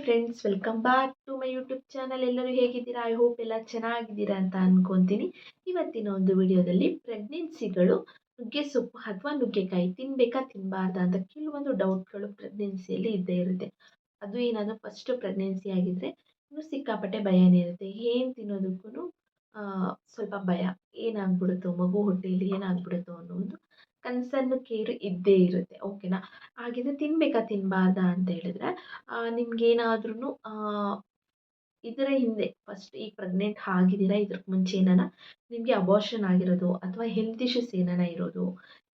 Friends, welcome back to my YouTube channel. ಎಲ್ಲರೂ ಹೇಗಿದ್ದೀರಾ? I hope ಎಲ್ಲ ಚೆನ್ನಾಗಿದ್ದೀರಾ ಅಂತ ಅನ್ಕೊಂತೀನಿ. ಇವತ್ತಿನ ಒಂದು ವಿಡಿಯೋದಲ್ಲಿ ಪ್ರೆಗ್ನೆನ್ಸಿಗಳು ನುಗ್ಗೆ ಸೊಪ್ಪು ಅಥವಾ ನುಗ್ಗೆಕಾಯಿ ತಿನ್ಬೇಕಾ ತಿನ್ನಬಾರ್ದಾ ಅಂತ ಕೆಲವೊಂದು ಡೌಟ್ಗಳು ಪ್ರೆಗ್ನೆನ್ಸಿಯಲ್ಲಿ ಇದ್ದೇ ಇರುತ್ತೆ. ಅದು ಏನಾದರೂ ಫಸ್ಟ್ ಪ್ರೆಗ್ನೆನ್ಸಿ ಆಗಿದ್ರೆ ಇನ್ನು ಸಿಕ್ಕಾಪಟ್ಟೆ ಭಯನೇ ಇರುತ್ತೆ. ಏನು ತಿನ್ನೋದಕ್ಕೂ ಸ್ವಲ್ಪ ಭಯ, ಏನಾಗ್ಬಿಡುತ್ತೋ ಮಗು ಹೊಟ್ಟೆಯಲ್ಲಿ ಏನಾಗ್ಬಿಡುತ್ತೋ ಅನ್ನೋ ಒಂದು ಕನ್ಸರ್ನ್ ಕೇರ್ ಇದ್ದೇ ಇರುತ್ತೆ. ಓಕೆನಾ? ಹಾಗಿದ್ರೆ ತಿನ್ಬೇಕಾ ತಿನ್ನಬಾರ್ದಾ ಅಂತ ಹೇಳಿದ್ರೆ ನಿಮ್ಗೇನಾದ್ರೂ ಇದರ ಹಿಂದೆ ಫಸ್ಟ್ ಈಗ ಪ್ರೆಗ್ನೆಂಟ್ ಆಗಿದ್ದೀರಾ, ಇದಕ್ಕೆ ಮುಂಚೆ ನಿಮಗೆ ಅಬಾರ್ಷನ್ ಆಗಿರೋದು ಅಥವಾ ಹೆಲ್ತ್ ಇಶ್ಯೂಸ್ ಇರೋದು,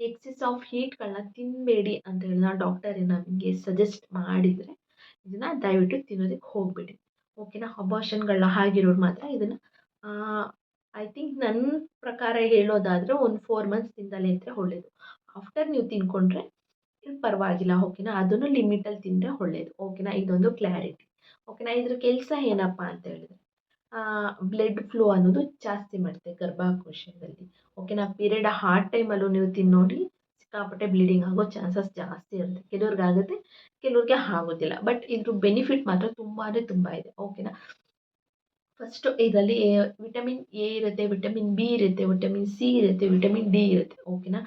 ಎಕ್ಸೆಸ್ ಆಫ್ ಹೀಟ್ಗಳನ್ನ ತಿನ್ನಬೇಡಿ ಅಂತ ಹೇಳಿ ಡಾಕ್ಟರ್ ನಿಮಗೆ ಸಜೆಸ್ಟ್ ಮಾಡಿದರೆ ಇದನ್ನು ದಯವಿಟ್ಟು ತಿನ್ನೋದಕ್ಕೆ ಹೋಗಬೇಡಿ. ಓಕೆನಾ? ಅಬಾರ್ಷನ್ಗಳನ್ನ ಆಗಿರೋರು ಮಾತ್ರ ಇದನ್ನು ಐ ಥಿಂಕ್ ನನ್ನ ಪ್ರಕಾರ ಹೇಳೋದಾದರೆ ಒಂದು 4 ಮಂತ್ಸ್ ತಿಂದಲೇ ಇದ್ದರೆ ಒಳ್ಳೆಯದು. ಆಫ್ಟರ್ ನೀವು ತಿನ್ಕೊಂಡ್ರೆ ಪರವಾಗಿಲ್ಲ. ಓಕೆನಾ? ಅದನ್ನು ಲಿಮಿಟಲ್ಲಿ ತಿಂದರೆ ಒಳ್ಳೆಯದು. ಓಕೆನಾ? ಇದೊಂದು ಕ್ಲಾರಿಟಿ. ಓಕೆನಾ? ಇದ್ರ ಕೆಲಸ ಏನಪ್ಪ ಅಂತ ಹೇಳಿದ್ರೆ ಬ್ಲಡ್ ಫ್ಲೋ ಅನ್ನೋದು ಜಾಸ್ತಿ ಮಾಡುತ್ತೆ ಗರ್ಭಕೋಶದಲ್ಲಿ. ಓಕೆನಾ? ಪೀರಿಯಡ್ ಆ ಟೈಮಲ್ಲೂ ನೀವು ತಿನ್ನೋಡಿ ಸಿಕ್ಕಾಪಟ್ಟೆ ಬ್ಲೀಡಿಂಗ್ ಆಗೋ ಚಾನ್ಸಸ್ ಜಾಸ್ತಿ ಇರುತ್ತೆ. ಕೆಲವ್ರಿಗೆ ಆಗುತ್ತೆ, ಕೆಲವ್ರಿಗೆ ಆಗೋದಿಲ್ಲ. ಬಟ್ ಇದ್ರ ಬೆನಿಫಿಟ್ ಮಾತ್ರ ತುಂಬ ಅಂದರೆ ತುಂಬ ಇದೆ. ಓಕೆನಾ? ಫಸ್ಟು ಇದರಲ್ಲಿ ವಿಟಮಿನ್ ಎ ಇರುತ್ತೆ, ವಿಟಮಿನ್ ಬಿ ಇರುತ್ತೆ, ವಿಟಮಿನ್ ಸಿ ಇರುತ್ತೆ, ವಿಟಮಿನ್ ಡಿ ಇರುತ್ತೆ. ಓಕೆನಾ?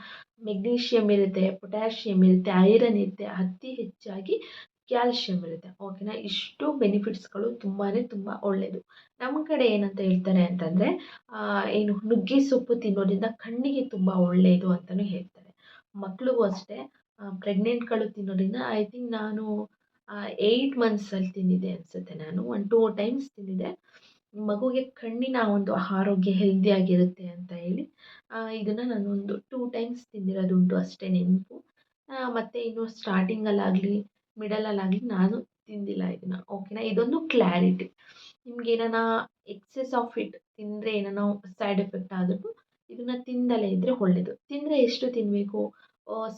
ಮೆಗ್ನೀಷಿಯಮ್ ಇರುತ್ತೆ, ಪೊಟ್ಯಾಷಿಯಮ್ ಇರುತ್ತೆ, ಐರನ್ ಇರುತ್ತೆ, ಅತಿ ಹೆಚ್ಚಾಗಿ ಕ್ಯಾಲ್ಶಿಯಮ್ ಇರುತ್ತೆ. ಓಕೆನಾ? ಇಷ್ಟು ಬೆನಿಫಿಟ್ಸ್ಗಳು ತುಂಬಾ ತುಂಬ ಒಳ್ಳೆಯದು. ನಮ್ಮ ಕಡೆ ಏನಂತ ಹೇಳ್ತಾರೆ ಅಂತಂದರೆ ಏನು ನುಗ್ಗೆ ಸೊಪ್ಪು ತಿನ್ನೋದ್ರಿಂದ ಕಣ್ಣಿಗೆ ತುಂಬ ಒಳ್ಳೆಯದು ಅಂತಲೂ ಹೇಳ್ತಾರೆ. ಮಕ್ಳಿಗೂ ಅಷ್ಟೇ ಪ್ರೆಗ್ನೆಂಟ್ಗಳು ತಿನ್ನೋದ್ರಿಂದ ಐ ಥಿಂಕ್ ನಾನು 8 ಮಂತ್ಸಲ್ಲಿ ತಿಂದಿದ್ದೆ ಅನಿಸುತ್ತೆ. ನಾನು 1-2 ಟೈಮ್ಸ್ ತಿಂದಿದ್ದೆ. ಮಗುಗೆ ಕಣ್ಣಿನ ಒಂದು ಆರೋಗ್ಯ ಹೆಲ್ದಿಯಾಗಿರುತ್ತೆ ಅಂತ ಹೇಳಿ ಇದನ್ನು ನಾನು ಒಂದು 2 ಟೈಮ್ಸ್ ತಿಂದಿರೋದುಂಟು ಅಷ್ಟೇ ನೆನಪು. ಮತ್ತು ಇನ್ನು ಸ್ಟಾರ್ಟಿಂಗಲ್ಲಾಗಲಿ ಮಿಡಲಲ್ಲಾಗಲಿ ನಾನು ತಿಂದಿಲ್ಲ ಇದನ್ನು. ಓಕೆನಾ? ಇದೊಂದು ಕ್ಲಾರಿಟಿ. ನಿಮ್ಗೇನಾನ ಎಕ್ಸೆಸ್ ಆಫ್ ಇಟ್ ತಿಂದರೆ ಏನಾನ ಸೈಡ್ ಎಫೆಕ್ಟ್ ಆದ್ರೂ ಇದನ್ನು ತಿಂದಲೇ ಇದ್ದರೆ ಒಳ್ಳೆಯದು. ತಿಂದರೆ ಎಷ್ಟು ತಿನ್ನಬೇಕು?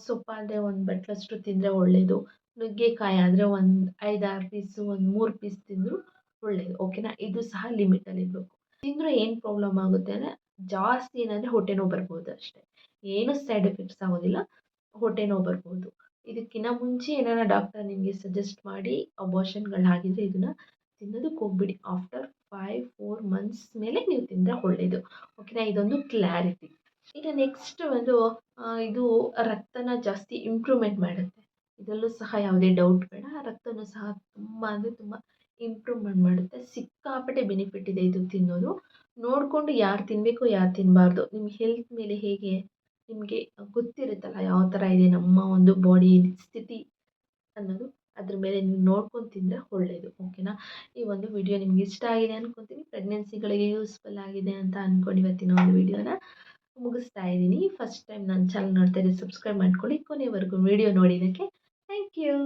ಸೊಪ್ಪಾದರೆ ಒಂದು ಬಟ್ಲಷ್ಟು ತಿಂದರೆ ಒಳ್ಳೆಯದು. ನುಗ್ಗೆಕಾಯಿ ಆದರೆ ಒಂದು 5-6 ಪೀಸು, ಒಂದು 3 ಪೀಸ್ ತಿಂದರೂ ಒಳ್ಳೆಯದು. ಓಕೆನಾ? ಇದು ಸಹ ಲಿಮಿಟಲ್ಲಿರಬೇಕು. ತಿಂದರೆ ಏನು ಪ್ರಾಬ್ಲಮ್ ಆಗುತ್ತೆ ಅಂದರೆ ಜಾಸ್ತಿ ಏನಂದರೆ ಹೊಟ್ಟೆ ನೋವು ಬರ್ಬೋದು ಅಷ್ಟೇ. ಏನು ಸೈಡ್ ಎಫೆಕ್ಟ್ಸ್ ಆಗೋದಿಲ್ಲ, ಹೊಟ್ಟೆ ನೋವು ಬರ್ಬೋದು. ಇದಕ್ಕಿಂತ ಮುಂಚೆ ಏನಾರ ಡಾಕ್ಟರ್ ನಿಮಗೆ ಸಜೆಸ್ಟ್ ಮಾಡಿ ಅಬಾರ್ಷನ್ಗಳಾಗಿದ್ದರೆ ಇದನ್ನು ತಿನ್ನೋದಕ್ಕೆ ಹೋಗ್ಬಿಡಿ. ಆಫ್ಟರ್ 5-4 ಮಂತ್ಸ್ ಮೇಲೆ ನೀವು ತಿಂದರೆ ಒಳ್ಳೆಯದು. ಓಕೆನಾ? ಇದೊಂದು ಕ್ಲಾರಿಟಿ. ಈಗ ನೆಕ್ಸ್ಟ್ ಒಂದು ಇದು ರಕ್ತನ ಜಾಸ್ತಿ ಇಂಪ್ರೂವ್ಮೆಂಟ್ ಮಾಡುತ್ತೆ. ಇದರಲ್ಲೂ ಸಹ ಯಾವುದೇ ಡೌಟ್ ಬೇಡ. ರಕ್ತನೂ ಸಹ ತುಂಬ ಅಂದರೆ ತುಂಬ ಇಂಪ್ರೂವ್ಮೆಂಟ್ ಮಾಡುತ್ತೆ. ಸಿಕ್ಕಾಪಟ್ಟೆ ಬೆನಿಫಿಟ್ ಇದೆ ಇದು ತಿನ್ನೋದು. ನೋಡಿಕೊಂಡು ಯಾರು ತಿನ್ನಬೇಕು, ಯಾರು ತಿನ್ನಬಾರ್ದು, ನಿಮ್ಮ ಹೆಲ್ತ್ ಮೇಲೆ ಹೇಗೆ ನಿಮಗೆ ಗೊತ್ತಿರುತ್ತಲ್ಲ ಯಾವ ಥರ ಇದೆ ನಮ್ಮ ಒಂದು ಬಾಡಿ ಸ್ಥಿತಿ ಅನ್ನೋದು, ಅದ್ರ ಮೇಲೆ ನೀವು ನೋಡ್ಕೊಂಡು ತಿಂದರೆ ಒಳ್ಳೆಯದು. ಓಕೆನಾ? ಈ ಒಂದು ವಿಡಿಯೋ ನಿಮ್ಗೆ ಇಷ್ಟ ಆಗಿದೆ ಅನ್ಕೊತೀನಿ. ಪ್ರೆಗ್ನೆನ್ಸಿಗಳಿಗೆ ಯೂಸ್ಫುಲ್ ಆಗಿದೆ ಅಂತ ಅಂದ್ಕೊಂಡು ಇವತ್ತಿನ ಒಂದು ವಿಡಿಯೋನ ಮುಗಿಸ್ತಾ ಇದ್ದೀನಿ. ಫಸ್ಟ್ ಟೈಮ್ ನನ್ನ ಚಾನಲ್ ನೋಡ್ತಾ ಇದ್ರೆ ಸಬ್ಸ್ಕ್ರೈಬ್ ಮಾಡ್ಕೊಳ್ಳಿ. ಕೊನೆವರೆಗೂ ವಿಡಿಯೋ ನೋಡಿದ್ದಕ್ಕೆ ಥ್ಯಾಂಕ್ ಯು.